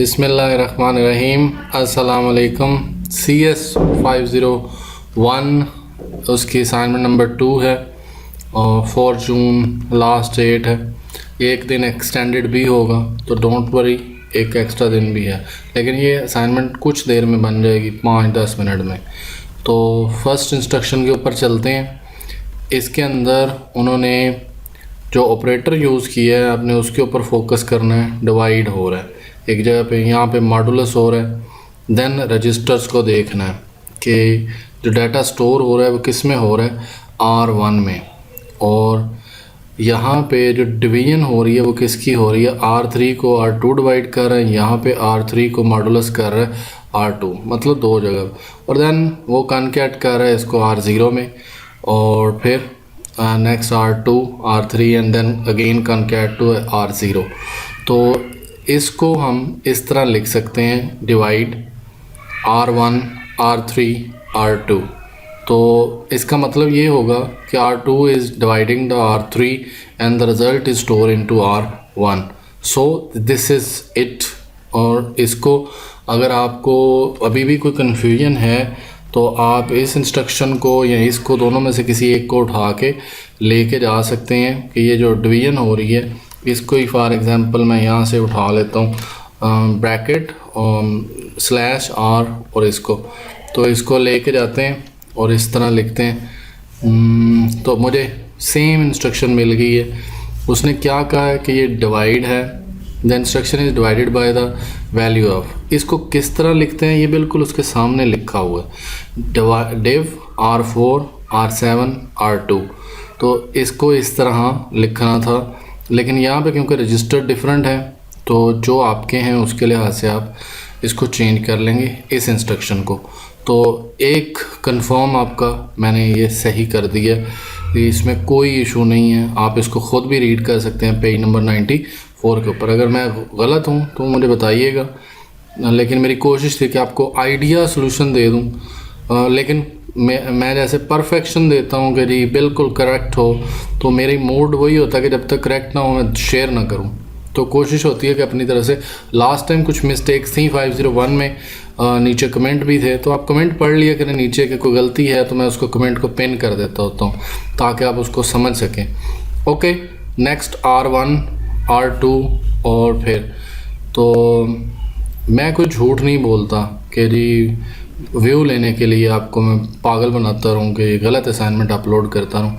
बिस्मिल्लाहिर्रहमानिर्रहीम। अस्सलाम वालेकुम। CS 501 उसकी असाइनमेंट नंबर 2 है और 4 जून लास्ट डेट है। एक दिन एक्सटेंडेड भी होगा तो डोंट वरी, एक एक्स्ट्रा दिन भी है, लेकिन ये असाइनमेंट कुछ देर में बन जाएगी, 5-10 मिनट में। तो फर्स्ट इंस्ट्रक्शन के ऊपर चलते हैं। इसके अंदर उन्होंने जो ऑपरेटर यूज़ किया है आपने उसके ऊपर फोकस करना है। डिवाइड हो रहा है एक जगह पे, यहाँ पे मॉडुलस हो रहा है। देन रजिस्टर्स को देखना है कि जो डाटा स्टोर हो रहा है वो किस में हो रहा है, R1 में। और यहाँ पे जो डिवीजन हो रही है वो किसकी हो रही है, R3 को R2 डिवाइड कर रहा है, यहाँ पे R3 को मॉडुलस कर रहा है R2, मतलब दो जगह। और देन वो कॉन्कैट कर रहा है इसको R0 में, और फिर next R2 R3 and then again concat to R0। तो इसको हम इस तरह लिख सकते हैं, डिवाइड R1 R3 R2। तो इसका मतलब ये होगा कि R2 is dividing the R3 and the result is store into R1। So this is it. और इसको अगर आपको अभी भी कोई कन्फ्यूजन है तो आप इस इंस्ट्रक्शन को या इसको दोनों में से किसी एक को उठा के लेके जा सकते हैं कि ये जो डिवीजन हो रही है इसको ही फॉर एग्ज़ाम्पल मैं यहाँ से उठा लेता हूँ ब्रैकेट /R और इसको, तो इसको लेके जाते हैं और इस तरह लिखते हैं। तो मुझे सेम इंस्ट्रक्शन मिल गई है। उसने क्या कहा है कि ये डिवाइड है, the instruction is divided by the value of. इसको किस तरह लिखते हैं ये बिल्कुल उसके सामने लिखा हुआ है, डिव R4 R7 R2। तो इसको इस तरह लिखना था, लेकिन यहाँ पे क्योंकि रजिस्टर डिफरेंट है तो जो आपके हैं उसके लिहाज से आप इसको चेंज कर लेंगे इस इंस्ट्रक्शन को। तो एक कंफर्म आपका मैंने ये सही कर दिया, इसमें कोई इशू नहीं है। आप इसको ख़ुद भी रीड कर सकते हैं पेज नंबर 94 के ऊपर। अगर मैं गलत हूँ तो मुझे बताइएगा, लेकिन मेरी कोशिश थी कि आपको आइडिया सॉल्यूशन दे दूँ। लेकिन मैं जैसे परफेक्शन देता हूँ कि जी बिल्कुल करेक्ट हो, तो मेरी मूड वही होता है कि जब तक करेक्ट ना हो मैं शेयर ना करूँ। तो कोशिश होती है कि अपनी तरह से, लास्ट टाइम कुछ मिस्टेक्स थी 501 में, नीचे कमेंट भी थे, तो आप कमेंट पढ़ लिया करें नीचे कि कोई गलती है तो मैं उसको कमेंट को पिन कर देता होता हूँ ताकि आप उसको समझ सकें। Okay, next R1 R2। और फिर तो मैं कोई झूठ नहीं बोलता कि जी व्यू लेने के लिए आपको मैं पागल बनाता रहूँ कि गलत असाइनमेंट अपलोड करता रहूँ।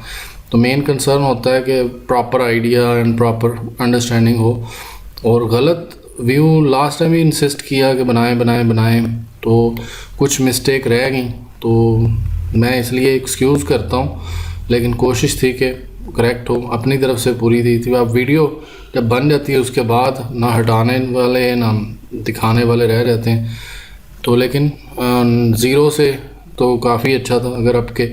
तो मेन कंसर्न होता है कि proper idea and proper understanding हो। और गलत व्यू लास्ट टाइम भी इंसिस्ट किया कि बनाएं, तो कुछ मिस्टेक रह गई, तो मैं इसलिए एक्सक्यूज़ करता हूँ, लेकिन कोशिश थी कि करेक्ट हो, अपनी तरफ से पूरी थी। अब वीडियो जब बन जाती है उसके बाद ना हटाने वाले ना दिखाने वाले रह जाते हैं। तो लेकिन 0 से तो काफ़ी अच्छा था। अगर आपके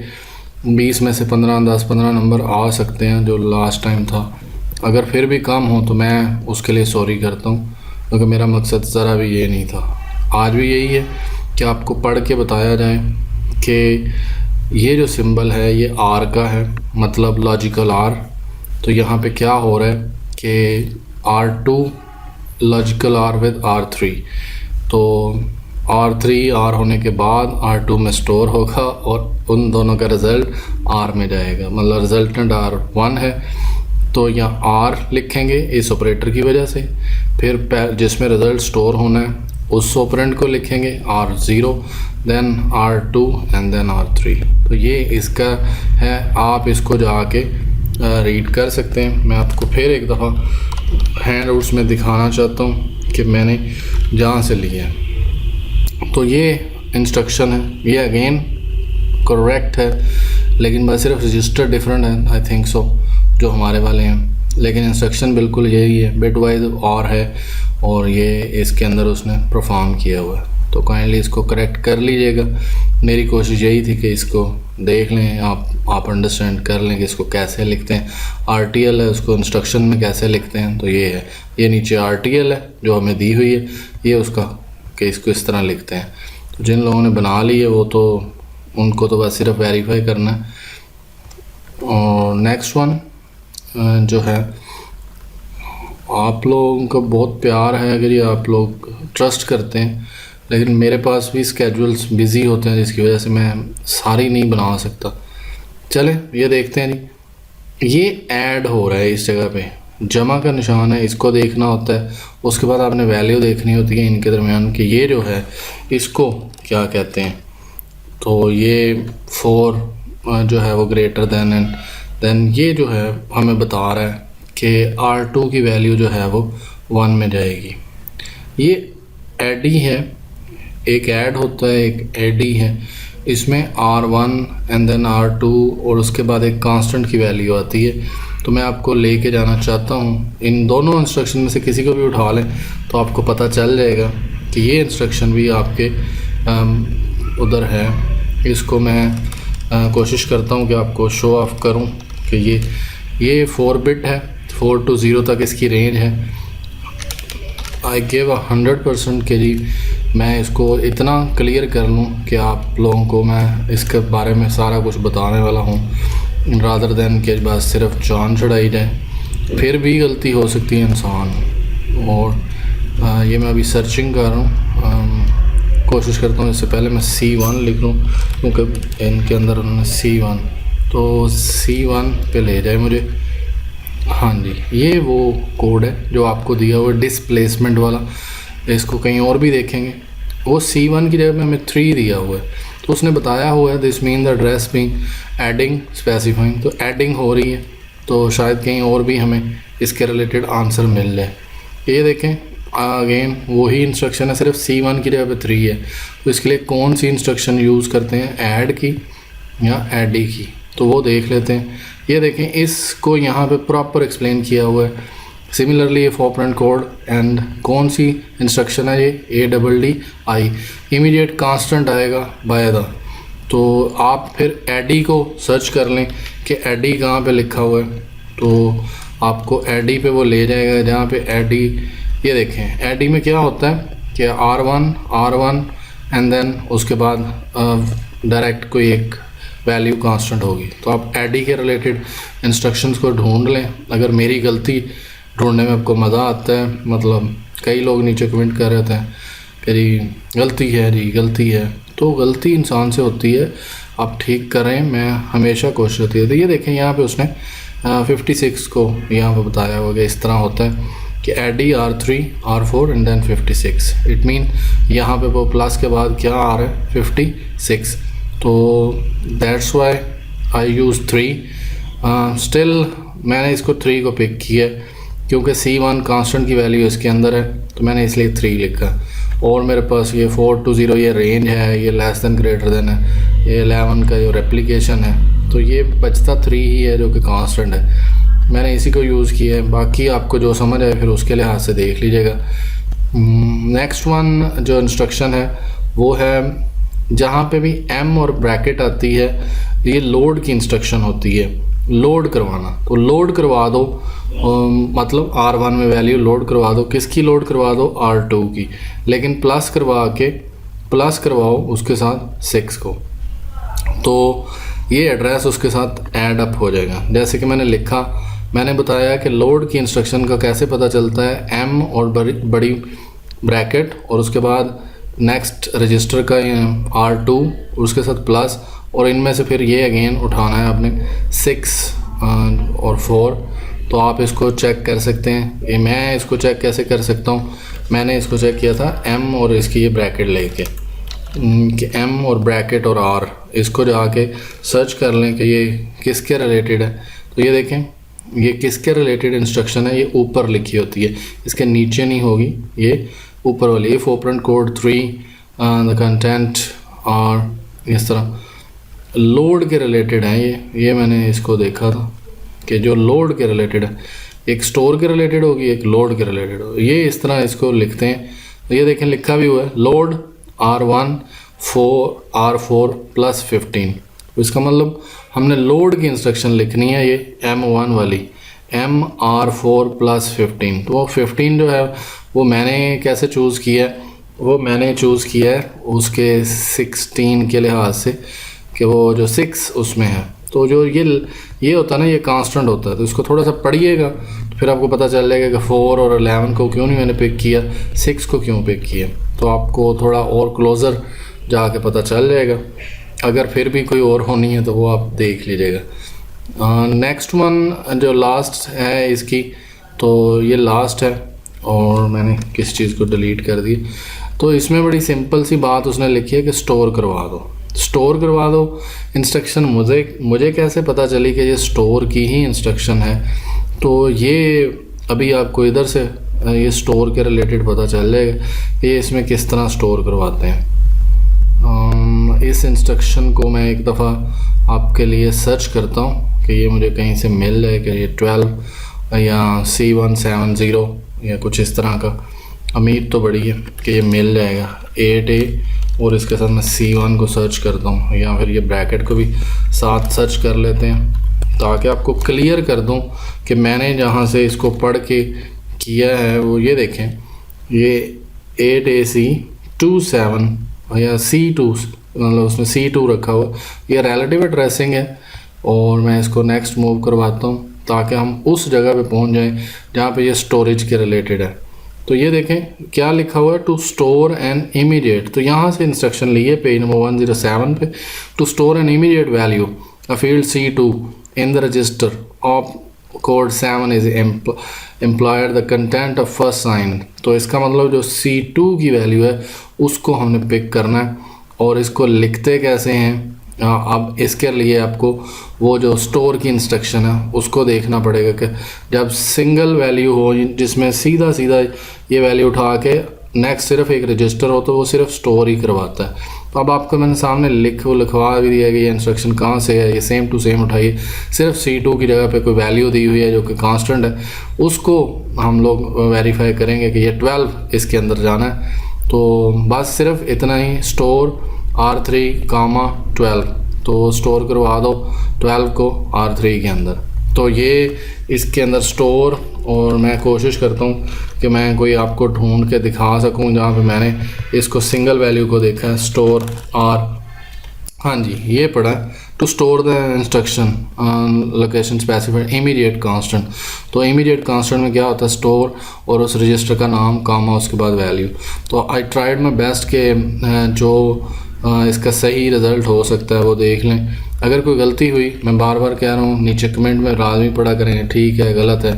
20 में से 10-15 नंबर आ सकते हैं जो लास्ट टाइम था, अगर फिर भी कम हो तो मैं उसके लिए सॉरी करता हूँ, क्योंकि मेरा मकसद ज़रा भी ये नहीं था। आज भी यही है कि आपको पढ़ के बताया जाए कि ये जो सिंबल है ये R का है, मतलब लॉजिकल R। तो यहाँ पे क्या हो रहा है कि R2 logical R with R3। तो R3 R होने के बाद R2 में स्टोर होगा और उन दोनों का रिज़ल्ट R में जाएगा, मतलब रिजल्टेंट R1 है। तो यहाँ R लिखेंगे इस ऑपरेटर की वजह से, फिर जिसमें रिज़ल्ट स्टोर होना है उस ऑपरेंड को लिखेंगे R0, then R2 and then R3। तो ये इसका है, आप इसको जाके रीड कर सकते हैं। मैं आपको फिर एक दफ़ा हैंड आउट्स में दिखाना चाहता हूँ कि मैंने जहाँ से लिया है। तो ये इंस्ट्रक्शन है, ये अगेन करेक्ट है, लेकिन बस सिर्फ रजिस्टर डिफरेंट है, आई थिंक सो, जो हमारे वाले हैं। लेकिन इंस्ट्रक्शन बिल्कुल यही है, बिट वाइज और है, और ये इसके अंदर उसने परफॉर्म किया हुआ है। तो काइंडली इसको करेक्ट कर लीजिएगा। मेरी कोशिश यही थी कि इसको देख लें, आप अंडरस्टैंड कर लें कि इसको कैसे लिखते हैं। RTL है, उसको इंस्ट्रक्शन में कैसे लिखते हैं, तो ये है, ये नीचे RTL है जो हमें दी हुई है, ये उसका कि इसको इस तरह लिखते हैं। तो जिन लोगों ने बना ली है वो तो उनको तो बस सिर्फ वेरीफाई करना है। और नेक्स्ट वन जो है आप लोगों का बहुत प्यार है अगर ये आप लोग ट्रस्ट करते हैं, लेकिन मेरे पास भी स्केड्यूल्स बिज़ी होते हैं जिसकी वजह से मैं सारी नहीं बना सकता। चलें ये देखते हैं जी। ये ऐड हो रहा है इस जगह पे, जमा का निशान है, इसको देखना होता है। उसके बाद आपने वैल्यू देखनी होती है इनके दरमियान कि ये जो है इसको क्या कहते हैं। तो ये 4 जो है वो ग्रेटर देन एंड देन ये जो है हमें बता रहा है कि R2 की वैल्यू जो है वो 1 में जाएगी। ये एडी है, एक ऐड होता है एक एडी है, इसमें R1 एंड देन R2 और उसके बाद एक कांस्टेंट की वैल्यू आती है। तो मैं आपको लेके जाना चाहता हूँ, इन दोनों इंस्ट्रक्शन में से किसी को भी उठा लें तो आपको पता चल जाएगा कि ये इंस्ट्रक्शन भी आपके उधर है। इसको मैं कोशिश करता हूँ कि आपको शो ऑफ करूँ कि ये 4 बिट है, 4 to 0 तक इसकी रेंज है। आई गिव 100% के जी मैं इसको इतना क्लियर कर लूँ कि आप लोगों को मैं इसके बारे में सारा कुछ बताने वाला हूँ, रादर दैन के बस सिर्फ जान चढ़ाई जाए। फिर भी गलती हो सकती है इंसान, और ये मैं अभी सर्चिंग कर रहा हूँ। कोशिश करता हूँ इससे पहले मैं C1 लिख लूँ, क्योंकि इनके अंदर उन्होंने C1, तो C1 पे ले जाए मुझे। हाँ जी, ये वो कोड है जो आपको दिया हुआ है डिस्प्लेसमेंट वाला। इसको कहीं और भी देखेंगे, वो C1 की जगह में हमें 3 दिया हुआ है, तो उसने बताया हुआ है this mean the address being adding specifying. तो एडिंग हो रही है, तो शायद कहीं और भी हमें इसके रिलेटेड आंसर मिल जाए। ये देखें अगेन वही इंस्ट्रक्शन है, सिर्फ C1 की जगह पे 3 है। तो इसके लिए कौन सी इंस्ट्रक्शन यूज़ करते हैं, ऐड की या एडी की, तो वो देख लेते हैं। ये देखें इसको यहाँ पे प्रॉपर एक्सप्लेन किया हुआ है। सिमिलरली ये 4 कोड एंड कौन सी इंस्ट्रक्शन है ये ADDI, इमीडिएट कांस्टेंट आएगा बाय द। तो आप फिर एडी को सर्च कर लें कि एडी कहाँ पे लिखा हुआ है, तो आपको एडी पे वो ले जाएगा जहाँ पे एडी। ये देखें एडी में क्या होता है कि R1 एंड देन उसके बाद डायरेक्ट कोई एक वैल्यू कांस्टेंट होगी। तो आप एडी के रिलेटेड इंस्ट्रक्शंस को ढूंढ लें। अगर मेरी गलती ढूंढने में आपको मज़ा आता है, मतलब कई लोग नीचे कमेंट कर रहे थे कि जी गलती है, तो गलती इंसान से होती है, आप ठीक करें, मैं हमेशा कोशिश होती है। तो ये देखें यहाँ पे उसने 56 को यहाँ पे बताया हुआ कि इस तरह होता है कि add R3 R4 and then 56। It mean यहाँ पे वो प्लस के बाद क्या आ रहा है 56। तो that's why I use 3। Still मैंने इसको 3 को पिक किया क्योंकि C1 कांस्टेंट की वैल्यू इसके अंदर है, तो मैंने इसलिए 3 लिखा। और मेरे पास ये 4 to 0 ये रेंज है, ये लेस दैन ग्रेटर देन है, ये 11 का जो रेप्लिकेशन है, तो ये बचता 3 ही है जो कि कांस्टेंट है। मैंने इसी को यूज़ किया है, बाकी आपको जो समझ आए फिर उसके लिहाज से देख लीजिएगा। नेक्स्ट वन जो इंस्ट्रक्शन है वो है जहाँ पे भी M और ब्रैकेट आती है, ये लोड की इंस्ट्रक्शन होती है, लोड करवाना। तो लोड करवा दो, मतलब R1 में वैल्यू लोड करवा दो, किसकी लोड करवा दो, R2 की, लेकिन प्लस करवाओ उसके साथ 6 को, तो ये एड्रेस उसके साथ ऐड अप हो जाएगा। जैसे कि मैंने बताया कि लोड की इंस्ट्रक्शन का कैसे पता चलता है, M और बड़ी ब्रैकेट और उसके बाद नेक्स्ट रजिस्टर का R2 और उसके साथ प्लस, और इनमें से फिर ये अगेन उठाना है आपने 6 और 4। तो आप इसको चेक कर सकते हैं। मैं इसको चेक कैसे कर सकता हूँ, मैंने इसको चेक किया था M और इसकी ये ब्रैकेट लेके कि M और ब्रैकेट और R, इसको जाके सर्च कर लें कि ये किसके रिलेटेड है। तो ये देखें ये किसके रिलेटेड इंस्ट्रक्शन है, ये ऊपर लिखी होती है, इसके नीचे नहीं होगी, ये ऊपर वाली। ये 4 कोड 3 द कंटेंट और इस तरह लोड के रिलेटेड है। ये मैंने इसको देखा था कि जो लोड के रिलेटेड है, एक स्टोर के रिलेटेड होगी, एक लोड के रिलेटेड होगी। ये इस तरह इसको लिखते हैं। तो ये देखें लिखा भी हुआ है लोड R4 प्लस 15। तो इसका मतलब हमने लोड की इंस्ट्रक्शन लिखनी है, ये M1 वाली MR4 प्लस 15। तो वो 15 जो है वो मैंने कैसे चूज़ किया है, वो मैंने चूज़ किया है उसके 16 के लिहाज से कि वो जो 6 उसमें है, तो जो ये होता है ना, ये कांस्टेंट होता है, तो इसको थोड़ा सा पढ़िएगा तो फिर आपको पता चल जाएगा कि 4 और 11 को क्यों नहीं मैंने पिक किया, 6 को क्यों पिक किया। तो आपको थोड़ा और क्लोज़र जाके पता चल जाएगा। अगर फिर भी कोई और होनी है तो वो आप देख लीजिएगा। नेक्स्ट वन जो लास्ट है इसकी, तो ये लास्ट है और मैंने किस चीज़ को डिलीट कर दी। तो इसमें बड़ी सिंपल सी बात उसने लिखी है कि स्टोर करवा दो, स्टोर करवा दो। इंस्ट्रक्शन मुझे कैसे पता चली कि ये स्टोर की ही इंस्ट्रक्शन है, तो ये अभी आपको इधर से ये स्टोर के रिलेटेड पता चल जाएगा ये इसमें किस तरह स्टोर करवाते हैं। इस इंस्ट्रक्शन को मैं एक दफ़ा आपके लिए सर्च करता हूँ कि ये मुझे कहीं से मिल जाए कि ये 12 या C170 या कुछ इस तरह का। उम्मीद तो बड़ी है कि ये मिल जाएगा 8A, और इसके साथ मैं C1 को सर्च करता हूँ, या फिर ये ब्रैकेट को भी साथ सर्च कर लेते हैं ताकि आपको क्लियर कर दूँ कि मैंने जहाँ से इसको पढ़ के किया है वो ये देखें, ये 8AC27 या C2, मतलब उसमें C2 रखा हुआ, ये रिलेटिव एड्रेसिंग है। और मैं इसको नेक्स्ट मूव करवाता हूँ ताकि हम उस जगह पे पहुँच जाएं जहाँ पे ये स्टोरेज के रिलेटेड है। तो ये देखें क्या लिखा हुआ है, टू स्टोर एन इमीडिएट। तो यहाँ से इंस्ट्रक्शन लिए पेज नंबर 107 पे, to store an immediate value a field C2 in the register of code 7 is employed the content of first sign. तो इसका मतलब जो C2 की वैल्यू है उसको हमने पिक करना है। और इसको लिखते कैसे हैं, अब इसके लिए आपको वो जो स्टोर की इंस्ट्रक्शन है उसको देखना पड़ेगा कि जब सिंगल वैल्यू हो जिसमें सीधा ये वैल्यू उठा के नेक्स्ट सिर्फ एक रजिस्टर हो तो वो सिर्फ स्टोर ही करवाता है। तो अब आपको मैंने सामने लिखवा भी दिया कि ये इंस्ट्रक्शन कहाँ से है, ये सेम टू सेम उठाइए। सिर्फ C2 की जगह पे कोई वैल्यू दी हुई है जो कि कांस्टेंट है, उसको हम लोग वेरीफाई करेंगे कि ये 12 इसके अंदर जाना है। तो बस सिर्फ इतना ही, स्टोर R3, 12, तो स्टोर करवा दो 12 को R3 के अंदर। तो ये इसके अंदर स्टोर, और मैं कोशिश करता हूँ कि मैं कोई आपको ढूंढ के दिखा सकूँ जहाँ पे मैंने इसको सिंगल वैल्यू को देखा है, स्टोर R, हाँ जी ये पढ़ा है, to store the instruction location specified immediate constant. तो इमीडिएट कांस्टेंट में क्या होता है, स्टोर और उस रजिस्टर का नाम, कामा, उसके बाद वैल्यू। तो आई ट्राइड माई बेस्ट के जो इसका सही रिज़ल्ट हो सकता है वो देख लें। अगर कोई गलती हुई, मैं बार बार कह रहा हूँ, नीचे कमेंट में लाजमी पढ़ा करें ठीक है गलत है,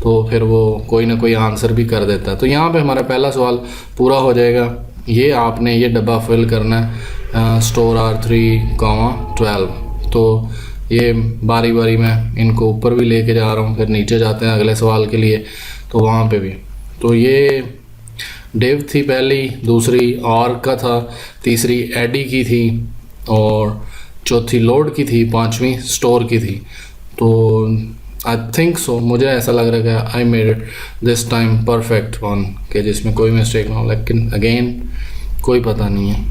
तो फिर वो कोई ना कोई आंसर भी कर देता है। तो यहाँ पे हमारा पहला सवाल पूरा हो जाएगा। ये आपने ये डब्बा फिल करना है, स्टोर R3, 12। तो ये बारी बारी मैं इनको ऊपर भी लेके जा रहा हूँ, फिर नीचे जाते हैं अगले सवाल के लिए। तो वहाँ पे भी तो ये डिव थी पहली, दूसरी और का था, तीसरी एडी की थी, और चौथी लोड की थी, पांचवी स्टोर की थी। तो आई थिंक सो, मुझे ऐसा लग रहा है कि I made it this time perfect one, कि जिसमें कोई मिस्टेक ना हो। लेकिन अगेन कोई पता नहीं है,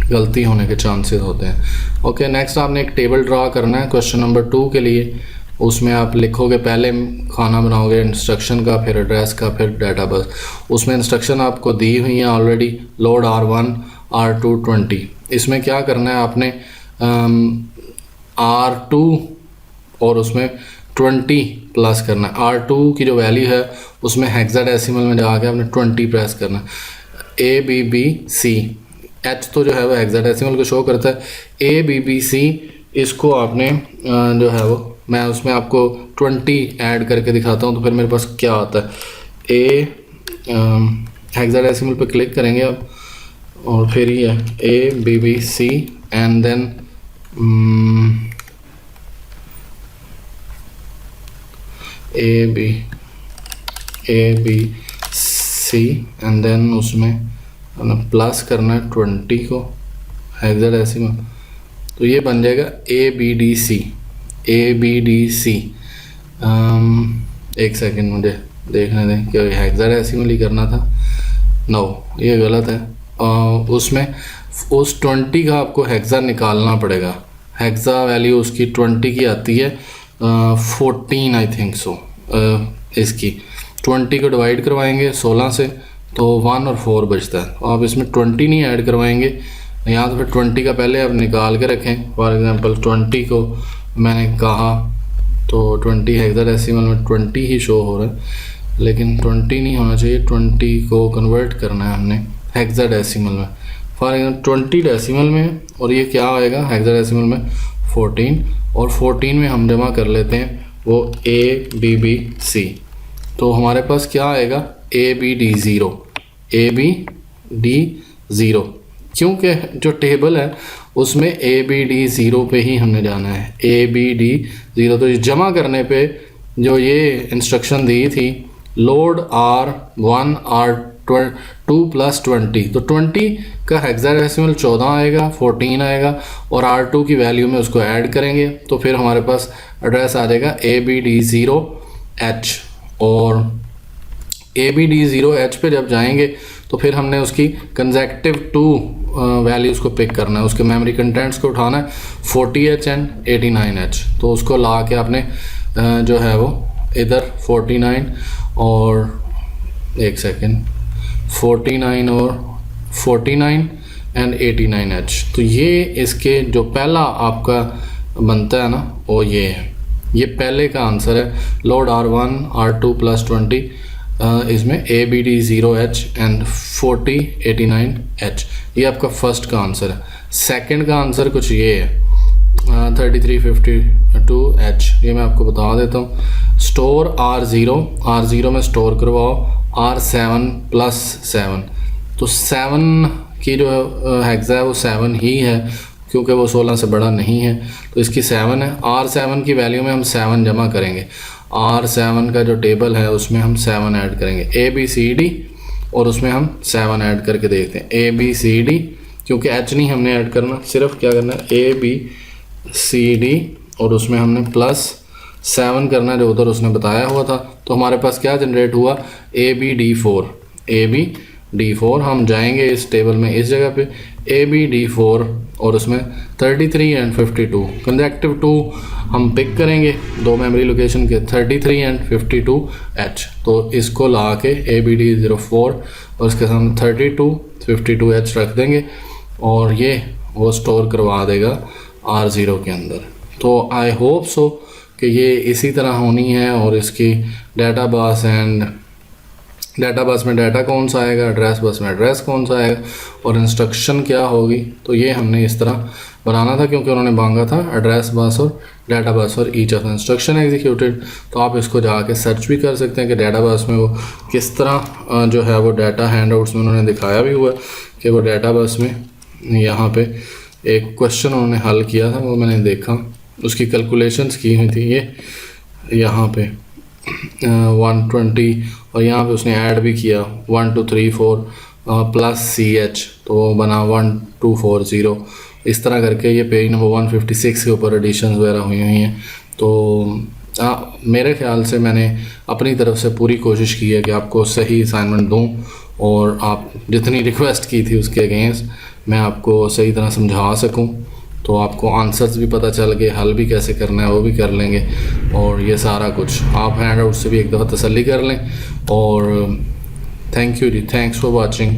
गलती होने के चांसेस होते हैं। ओके, नेक्स्ट आपने एक टेबल ड्रा करना है क्वेश्चन नंबर 2 के लिए। उसमें आप लिखोगे, पहले खाना बनाओगे इंस्ट्रक्शन का, फिर एड्रेस का, फिर डाटा बस। उसमें इंस्ट्रक्शन आपको दी हुई है ऑलरेडी, लोड R1, R2, 20। इसमें क्या करना है आपने, R2 और उसमें 20 प्लस करना है। R2 की जो वैल्यू है उसमें हेक्साडेसिमल में जाके आपने 20 प्रेस करना है। ABBC, H तो जो है वो हेक्साडेसिमल को शो करता है। ABBC इसको आपने जो है वो, मैं उसमें आपको 20 ऐड करके दिखाता हूँ तो फिर मेरे पास क्या आता है। हेक्साडेसिमल पे क्लिक करेंगे आप, और फिर ये ABBC and then ABC and then उसमें प्लस करना है 20 को हेक्साडेसिमल। तो ये बन जाएगा ABDC। एक सेकंड मुझे देखने दें कि हेक्साडेसिमल ही करना था। नो, ये गलत है। उसमें उस 20 का आपको हेक्सा निकालना पड़ेगा। हेक्सा वैल्यू उसकी 20 की आती है 14 आई थिंक सो। इसकी 20 को डिवाइड करवाएंगे 16 से तो 1 और 4 बचता है। तो आप इसमें 20 नहीं ऐड करवाएंगे, यहाँ तो फिर 20 का पहले आप निकाल के रखें। फॉर एग्जांपल 20 को मैंने कहा तो 20 हेक्साडेसिमल में 20 ही शो हो रहा है, लेकिन 20 नहीं होना चाहिए, 20 को कन्वर्ट करना है हमने हेक्साडेसिमल में। फॉर एग्जाम्पल 20 डेसिमल में, और ये क्या आएगा हेक्साडेसिमल में 14, और 14 में हम जमा कर लेते हैं वो ABBC। तो हमारे पास क्या आएगा ABD0, ABD0, क्योंकि जो टेबल है उसमें ABD0 पे ही हमने जाना है, ABD0। तो जमा करने पे जो ये इंस्ट्रक्शन दी थी लोड R1 R2 प्लस 20, तो 20 का हेक्साडेसिमल 14 आएगा, 14 आएगा, और R2 की वैल्यू में उसको ऐड करेंगे तो फिर हमारे पास एड्रेस आ जाएगा ABD0H। और ABD0H पे जब जाएंगे तो फिर हमने उसकी कंसेक्टिव 2 वैल्यूज़ को पिक करना है, उसके मेमोरी कंटेंट्स को उठाना है 40H एंड 89H। तो उसको ला के आपने जो है वो इधर 49 और एक सेकेंड 49 और 49 एंड 89H। तो ये इसके जो पहला आपका बनता है ना वो ये है, ये पहले का आंसर है। लोड R1 R2 प्लस 20 इसमें ABD0H एंड 40 89H, ये आपका फर्स्ट का आंसर है। सेकंड का आंसर कुछ ये है 3352H, ये मैं आपको बता देता हूँ। स्टोर R0 में स्टोर करवाओ R7 प्लस 7, तो 7 की जो हेक्सा है वो 7 ही है क्योंकि वो 16 से बड़ा नहीं है, तो इसकी 7 है। R7 की वैल्यू में हम 7 जमा करेंगे, R7 का जो टेबल है उसमें हम 7 ऐड करेंगे, ABCD, और उसमें हम 7 ऐड करके देखते हैं ABCD, क्योंकि H नहीं हमने ऐड करना, सिर्फ क्या करना है ABCD, और उसमें हमने प्लस 7 करना है जो उधर उसने बताया हुआ था। तो हमारे पास क्या जनरेट हुआ ABD4। हम जाएंगे इस टेबल में इस जगह पे ABD4, और उसमें 33 एंड 52 कंसेक्टिव 2 हम पिक करेंगे दो मेमोरी लोकेशन के 33 एंड 52H। तो इसको ला के ABD04 और इसके सामने 32 52H रख देंगे और ये वो स्टोर करवा देगा R0 के अंदर। तो आई होप सो कि ये इसी तरह होनी है। और इसकी डाटा बस में डाटा कौन सा आएगा, एड्रेस बस में एड्रेस कौन सा आएगा, और इंस्ट्रक्शन क्या होगी। तो ये हमने इस तरह बनाना था क्योंकि उन्होंने मांगा था एड्रेस बस और डाटा बस और ईच ऑफ इंस्ट्रक्शन एग्जीक्यूटेड। तो आप इसको जाके सर्च भी कर सकते हैं कि डाटा बस में वो किस तरह जो है वो डाटा हैंडआउट्स में उन्होंने दिखाया भी हुआ है कि वो डाटा बस में यहाँ पे एक क्वेश्चन उन्होंने हल किया था, वो मैंने देखा, उसकी कैलकुलेशंस की हुई थी ये यहाँ पे 120, और यहाँ पे उसने ऐड भी किया 1 2 3 4 प्लस CH, तो वो बना 1240। इस तरह करके ये पेज नंबर 156 के ऊपर एडिशंस वगैरह हुई हैं। तो मेरे ख्याल से मैंने अपनी तरफ से पूरी कोशिश की है कि आपको सही असाइनमेंट दूं, और आप जितनी रिक्वेस्ट की थी उसके अगेंस्ट मैं आपको सही तरह समझा सकूं, तो आपको आंसर्स भी पता चल गए, हल भी कैसे करना है वो भी कर लेंगे। और ये सारा कुछ आप हैंड आउट से भी एक दफ़ा तसल्ली कर लें। और thank you ji, thanks for watching.